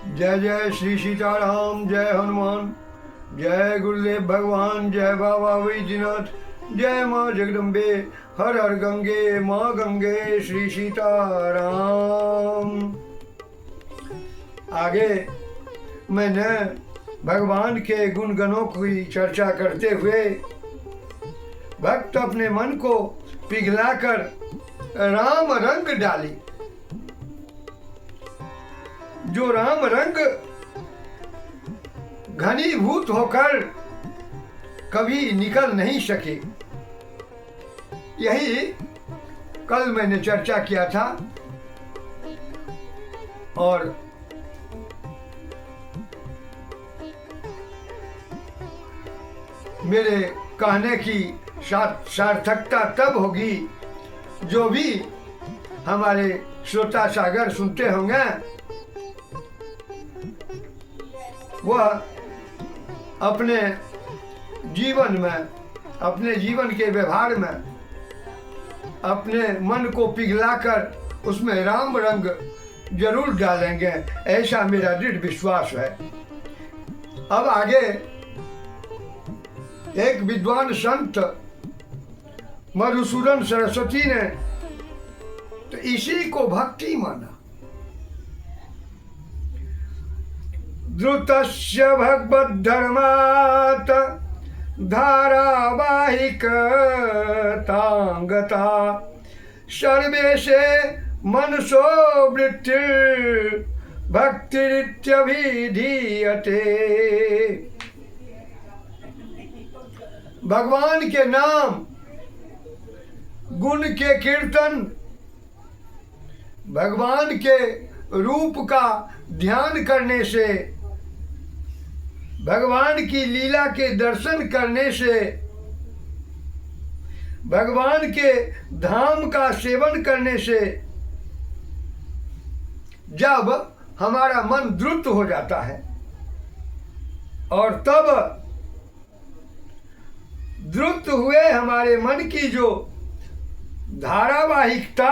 जय जय श्री सीताराम, जय हनुमान, जय गुरुदेव भगवान, जय बाबा वैद्यनाथ, जय माँ जगदम्बे, हर हर गंगे माँ गंगे, श्री सीताराम। आगे मैंने भगवान के गुणगणों की चर्चा करते हुए भक्त अपने मन को पिघलाकर राम रंग डाली। जो राम रंग घनीभूत होकर कभी निकल नहीं सके, यही कल मैंने चर्चा किया था। और मेरे कहने की सार्थकता तब होगी जो भी हमारे श्रोता सागर सुनते होंगे वह अपने जीवन में, अपने जीवन के व्यवहार में अपने मन को पिघलाकर उसमें राम रंग जरूर डालेंगे, ऐसा मेरा दृढ़ विश्वास है। अब आगे एक विद्वान संत मधुसूदन सरस्वती ने तो इसी को भक्ति माना। द्रुतस्य भगवद्धर्मात् धारावाहिकतांगता सर्वेशे मनसो वृत्तिर् भक्तिरित्यभिधीयते। भगवान के नाम गुण के कीर्तन, भगवान के रूप का ध्यान करने से, भगवान की लीला के दर्शन करने से, भगवान के धाम का सेवन करने से जब हमारा मन द्रुत हो जाता है और तब द्रुत हुए हमारे मन की जो धारावाहिकता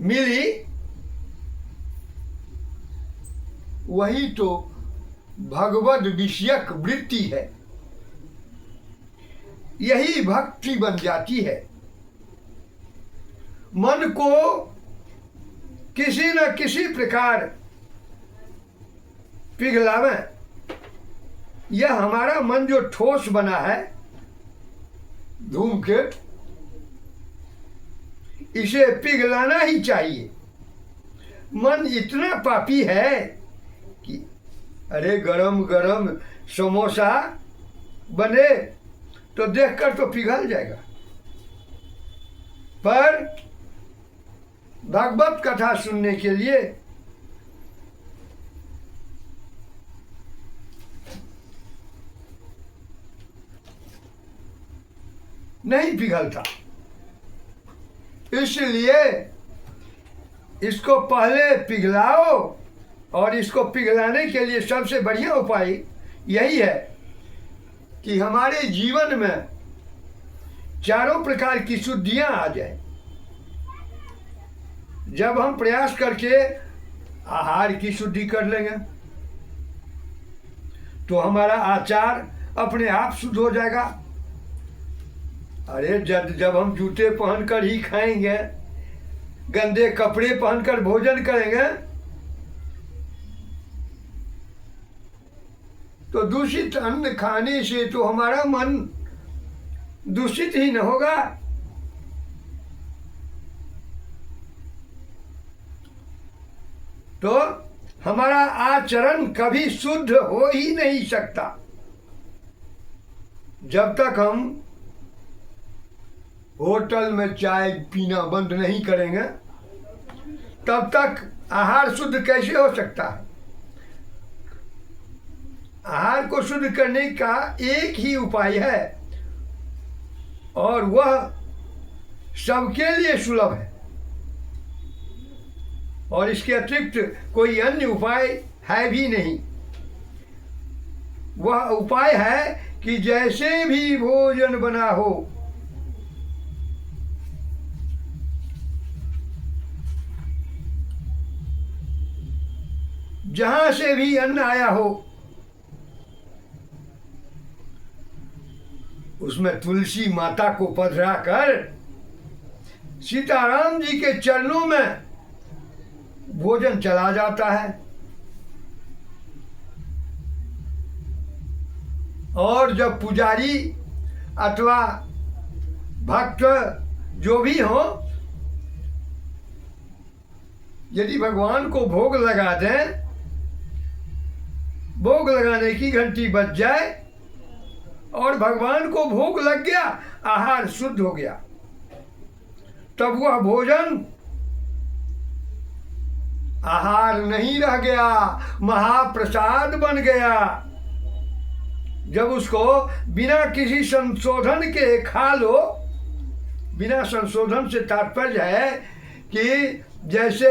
मिली, वही तो भगवद विषयक वृत्ति है, यही भक्ति बन जाती है। मन को किसी न किसी प्रकार पिघलावे। यह हमारा मन जो ठोस बना है, धूमकेतु, इसे पिघलाना ही चाहिए। मन इतना पापी है कि अरे गरम गरम समोसा बने तो देखकर तो पिघल जाएगा, पर भागवत कथा सुनने के लिए नहीं पिघलता। इसलिए इसको पहले पिघलाओ, और इसको पिघलाने के लिए सबसे बढ़िया उपाय यही है कि हमारे जीवन में चारों प्रकार की शुद्धियां आ जाए। जब हम प्रयास करके आहार की शुद्धि कर लेंगे तो हमारा आचार अपने आप शुद्ध हो जाएगा। अरे जब हम जूते पहनकर ही खाएंगे, गंदे कपड़े पहनकर भोजन करेंगे, तो दूषित अन्न खाने से तो हमारा मन दूषित ही न होगा। तो हमारा आचरण कभी शुद्ध हो ही नहीं सकता। जब तक हम होटल में चाय पीना बंद नहीं करेंगे तब तक आहार शुद्ध कैसे हो सकता है। आहार को शुद्ध करने का एक ही उपाय है और वह सबके लिए सुलभ है, और इसके अतिरिक्त कोई अन्य उपाय है भी नहीं। वह उपाय है कि जैसे भी भोजन बना हो, जहां से भी अन्न आया हो उसमें तुलसी माता को पधरा कर सीताराम जी के चरणों में भोजन चला जाता है। और जब पुजारी अथवा भक्त जो भी हो, यदि भगवान को भोग लगा दें, भोग लगाने की घंटी बज जाए और भगवान को भोग लग गया, आहार शुद्ध हो गया, तब वह भोजन आहार नहीं रह गया, महाप्रसाद बन गया। जब उसको बिना किसी संशोधन के खा लो, बिना संशोधन से तात्पर्य है कि जैसे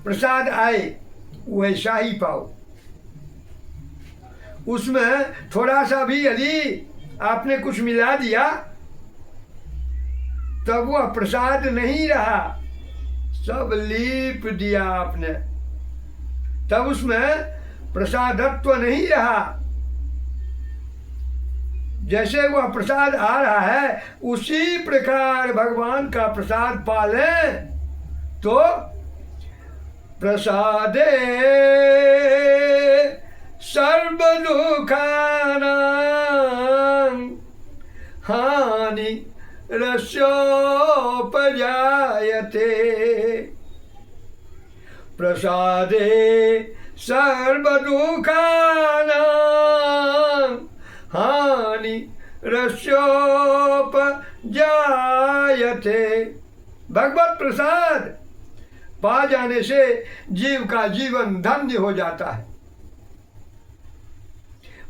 प्रसाद आए वैसा ही पाओ। उसमें थोड़ा सा भी यदि आपने कुछ मिला दिया तब वह प्रसाद नहीं रहा, सब लीप दिया आपने, तब उसमें प्रसादत्व नहीं रहा। जैसे वह प्रसाद आ रहा है उसी प्रकार भगवान का प्रसाद पालें तो प्रसादे सर्व दुखानां हानि रस्योपजायते। प्रसादे सर्व दुखानां हानि रस्योपजायते। भगवत प्रसाद पा जाने से जीव का जीवन धन्य हो जाता है।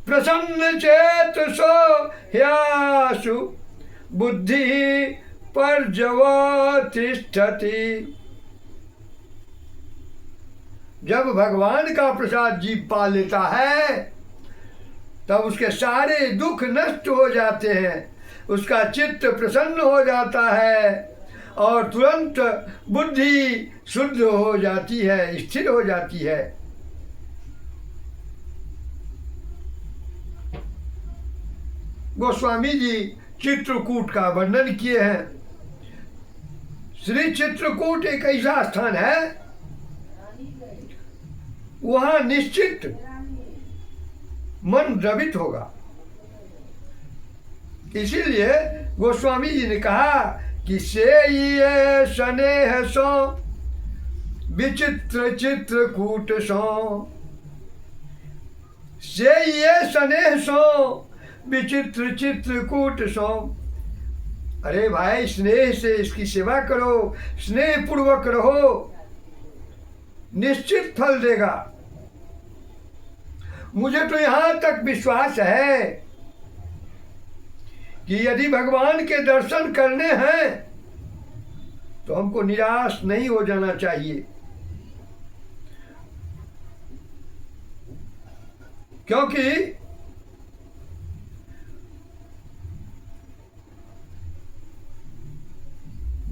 प्रसन्न चेतसो ह्यासु बुद्धि पर्यवतिष्ठति। जब भगवान का प्रसाद जीव पा लेता है तब उसके सारे दुख नष्ट हो जाते हैं, उसका चित्त प्रसन्न हो जाता है और तुरंत बुद्धि शुद्ध हो जाती है, स्थिर हो जाती है। गोस्वामी जी चित्रकूट का वर्णन किए हैं। श्री चित्रकूट एक ऐसा स्थान है, वहां निश्चित मन द्रवित होगा। इसीलिए गोस्वामी जी ने कहा कि से ये स्नेह सो विचित्र चित्रकूट सो, से ये स्नेह सो विचित्र चित्रकूट सो। अरे भाई, स्नेह से इसकी सेवा करो, स्नेह पूर्वक रहो, निश्चित फल देगा। मुझे तो यहां तक विश्वास है कि यदि भगवान के दर्शन करने हैं तो हमको निराश नहीं हो जाना चाहिए, क्योंकि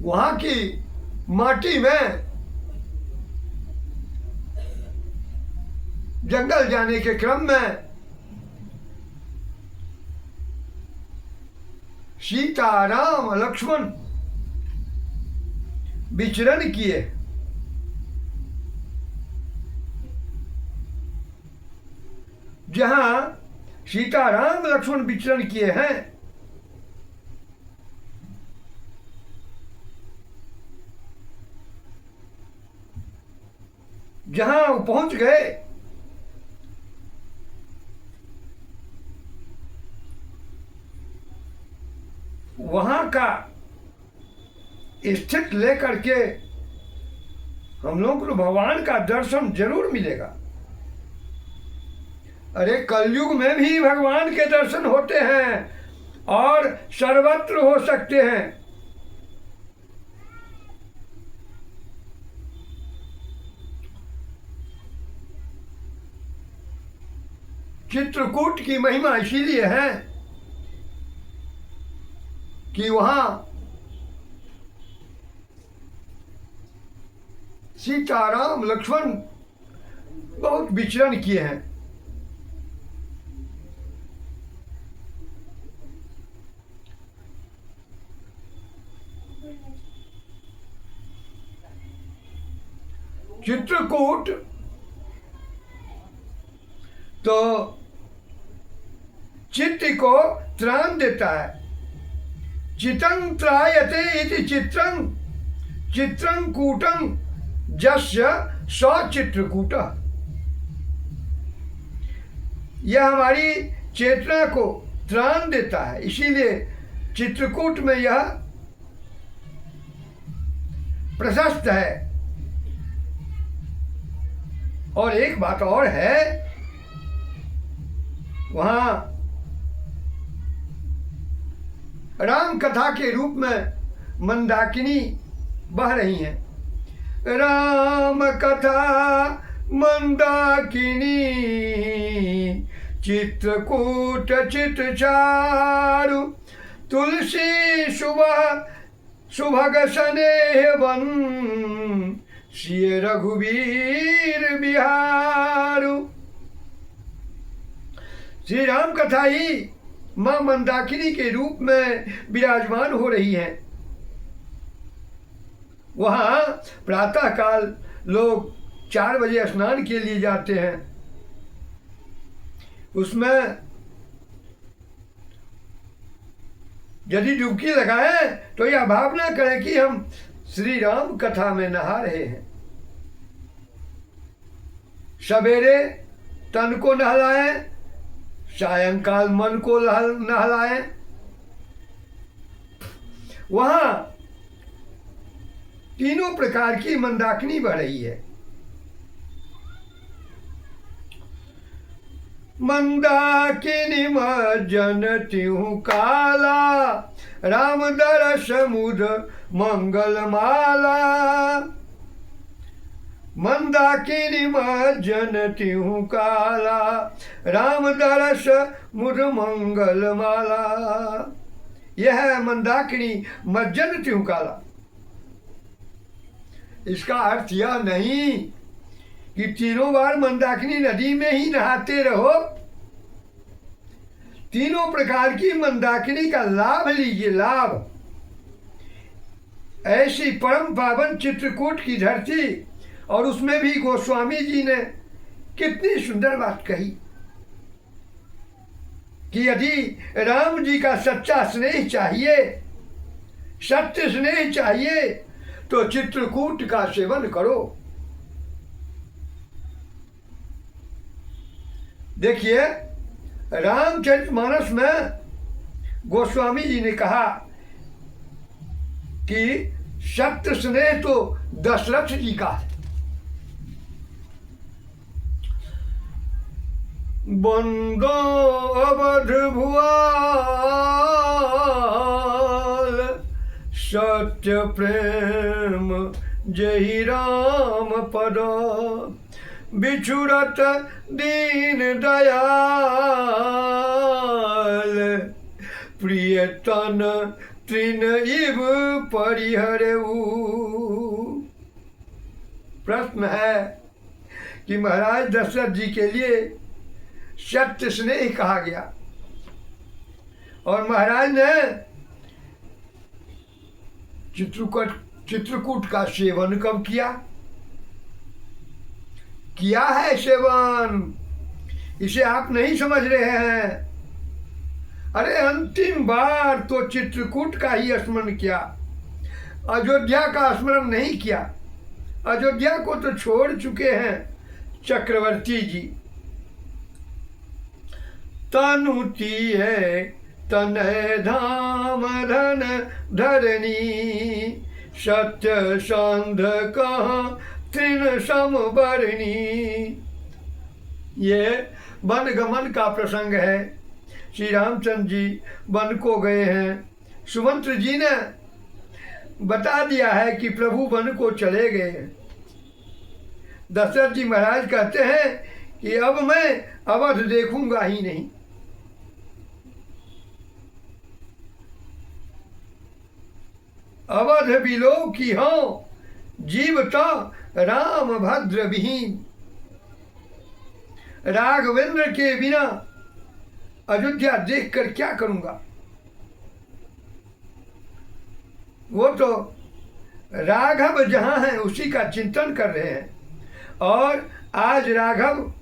वहां की माटी में जंगल जाने के क्रम में सीता राम लक्ष्मण विचरण किए। जहां सीता राम लक्ष्मण विचरण किए हैं जहां वो पहुंच गए वहां का स्थित लेकर के हम लोग को भगवान का दर्शन जरूर मिलेगा। अरे कलयुग में भी भगवान के दर्शन होते हैं और सर्वत्र हो सकते हैं। चित्रकूट की महिमा इसीलिए है कि वहां सीता राम लक्ष्मण विचरण किए हैं। चित्रकूट तो चित्त को त्राण देता है। चितं त्रायते इति चित्रं चित्रं कूटं जस्य स चित्रकूटः। यह हमारी चेतना को त्राण देता है, इसीलिए चित्रकूट में यह प्रशस्त है। और एक बात और है, वहां राम कथा के रूप में मंदाकिनी बह रही हैं। राम कथा मंदाकिनी चित्रकूट चित्रचारु तुलसी सुभग स्नेह वन श्री रघुवीर बिहारू। श्री राम कथा ही मां मंदाकिनी के रूप में विराजमान हो रही है। वहां प्रातः काल लोग 4 बजे स्नान के लिए जाते हैं। उसमें यदि डुबकी लगाएं तो यह भावना करें कि हम श्री राम कथा में नहा रहे हैं। सवेरे तन को नहलाएं, सायंकाल मन को नहलाएं। वहां तीनों प्रकार की मंदाकिनी बह रही है। मंदाकिनी मज्जन त्यों काला राम दरस मुद मंगल माला। मंदाकिनी मज्जन त्यों काला राम दरस मुद मंगल माला। यह है मंदाकिनी मज्जन त्यों काला। इसका अर्थ यह नहीं कि तीनों बार मंदाकिनी नदी में ही नहाते रहो। तीनों प्रकार की मंदाकिनी का लाभ लीजिए, लाभ। ऐसी परम पावन चित्रकूट की धरती, और उसमें भी गोस्वामी जी ने कितनी सुंदर बात कही कि यदि राम जी का सच्चा स्नेह चाहिए, सत्य स्नेह चाहिए, तो चित्रकूट का सेवन करो। देखिए, रामचरितमानस में गोस्वामी जी ने कहा कि सत्य स्नेह तो दशरथ जी का है। बंदो अवध भुआल सत्य प्रेम जहि राम पद। बिछुड़त दीन दयाल प्रिय तन तृण इव परिहरऊ। प्रश्न है कि महाराज दशरथ जी के लिए सत्य स्नेह कहा गया, और महाराज ने चित्रकूट का सेवन कब किया? किया है सेवन, इसे आप नहीं समझ रहे हैं। अरे अंतिम बार तो चित्रकूट का ही स्मरण किया, अयोध्या का स्मरण नहीं किया। अयोध्या को तो छोड़ चुके हैं चक्रवर्ती जी। तनुती है तनय धाम धन धरनी सत्य सांध कहाँ तृण समबरणी। ये वन गमन का प्रसंग है। श्री रामचंद्र जी वन को गए हैं। सुमंत्र जी ने बता दिया है कि प्रभु वन को चले गए। दशरथ जी महाराज कहते हैं कि अब मैं अवध देखूंगा ही नहीं। अवध बिलो की हो जीवता राम भद्र विहीन। राघवेंद्र के बिना अयोध्या देखकर क्या करूंगा। वो तो राघव जहां है उसी का चिंतन कर रहे हैं, और आज राघव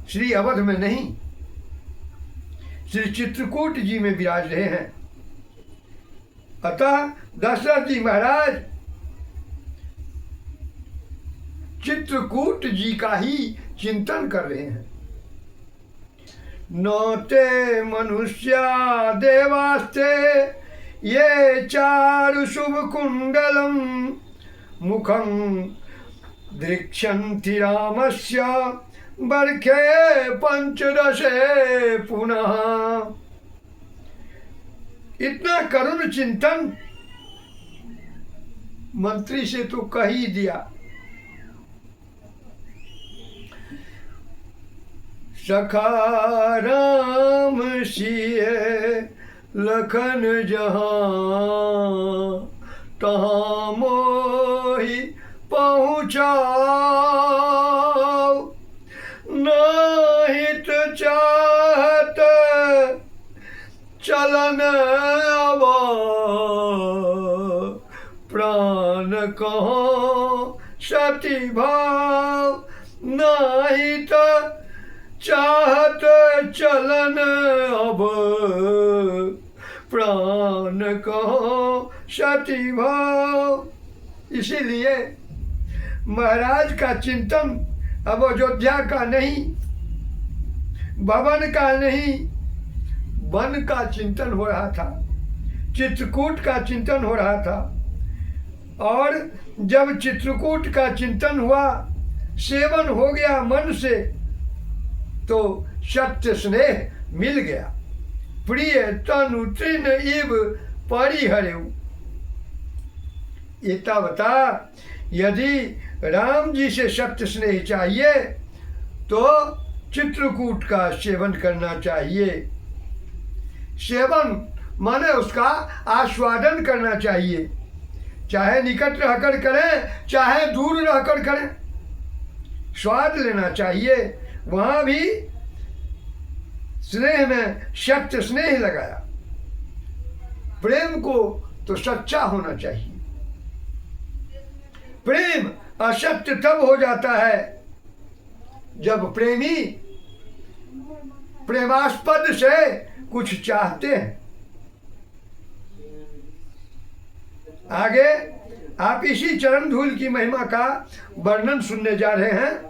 श्री अवध में नहीं, श्री चित्रकूट जी में विराज रहे हैं। अतः दशरथ जी महाराज चित्रकूट जी का ही चिंतन कर रहे हैं। नोते मनुष्या देवास्ते ये चारु शुभ कुंडलम मुखं दृक्षन्ति रामस्य बर्खे पंचदशे पुनः। इतना करुण चिंतन मंत्री से तो कह ही दिया। सखा राम सिए लखन जहाँ तहाँ मोहि पहुँचाओ, नाहित चाहत चलन अब प्राण कहो सती भाव, नाहित चाहत चलन अब प्राण कहो सती भाव। इसीलिए महाराज का चिंतन अब अयोध्या का नहीं, भवन का नहीं, वन का चिंतन हो रहा था, चित्रकूट का चिंतन हो रहा था। और जब चित्रकूट का चिंतन हुआ, सेवन हो गया मन से, तो सत्य स्नेह मिल गया। प्रिय तनु तृण इव परिहरेउ। इतना बता, यदि राम जी से सत्य स्नेह चाहिए तो चित्रकूट का सेवन करना चाहिए। सेवन माने उसका आस्वादन करना चाहिए, चाहे निकट रहकर करें चाहे दूर रहकर करें, स्वाद लेना चाहिए। वहां भी स्नेह में सत्य स्नेह लगाया। प्रेम को तो सच्चा होना चाहिए। प्रेम असत्य तब हो जाता है जब प्रेमी प्रेमास्पद से कुछ चाहते हैं। आगे आप इसी चरण धूल की महिमा का वर्णन सुनने जा रहे हैं,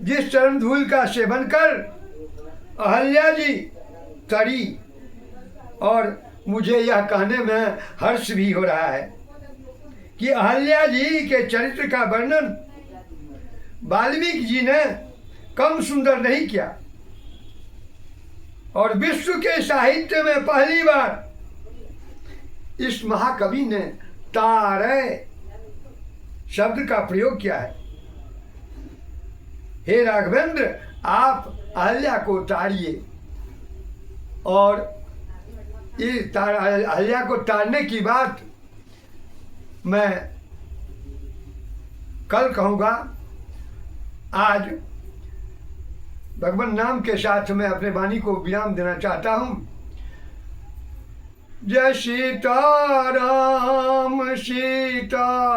जिस चरण धूल का सेवन कर अहल्या जी तरी। और मुझे यह कहने में हर्ष भी हो रहा है कि अहल्या जी के चरित्र का वर्णन वाल्मीकि जी ने कम सुंदर नहीं किया, और विश्व के साहित्य में पहली बार इस महाकवि ने तारे शब्द का प्रयोग किया है। हे राघवेंद्र, आप अहल्या को तारिए। और इस अहल्या को तारने की बात मैं कल कहूँगा। आज भगवान नाम के साथ मैं अपने वाणी को विराम देना चाहता हूँ। जय सीताराम सीताराम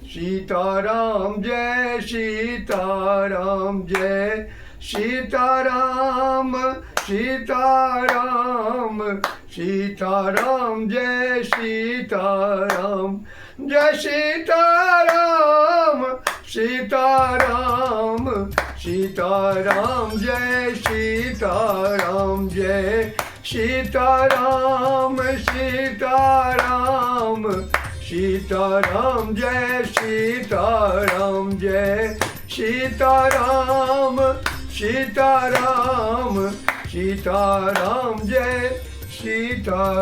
सीताराम, जय सीताराम जय सीताराम सीताराम सीताराम, जय सीताराम जय सीताराम सीताराम सीताराम, जय सीताराम जय सीताराम सीताराम सीताराम, जय सीताराम जय सीताराम सीताराम सीताराम, जय सीताराम।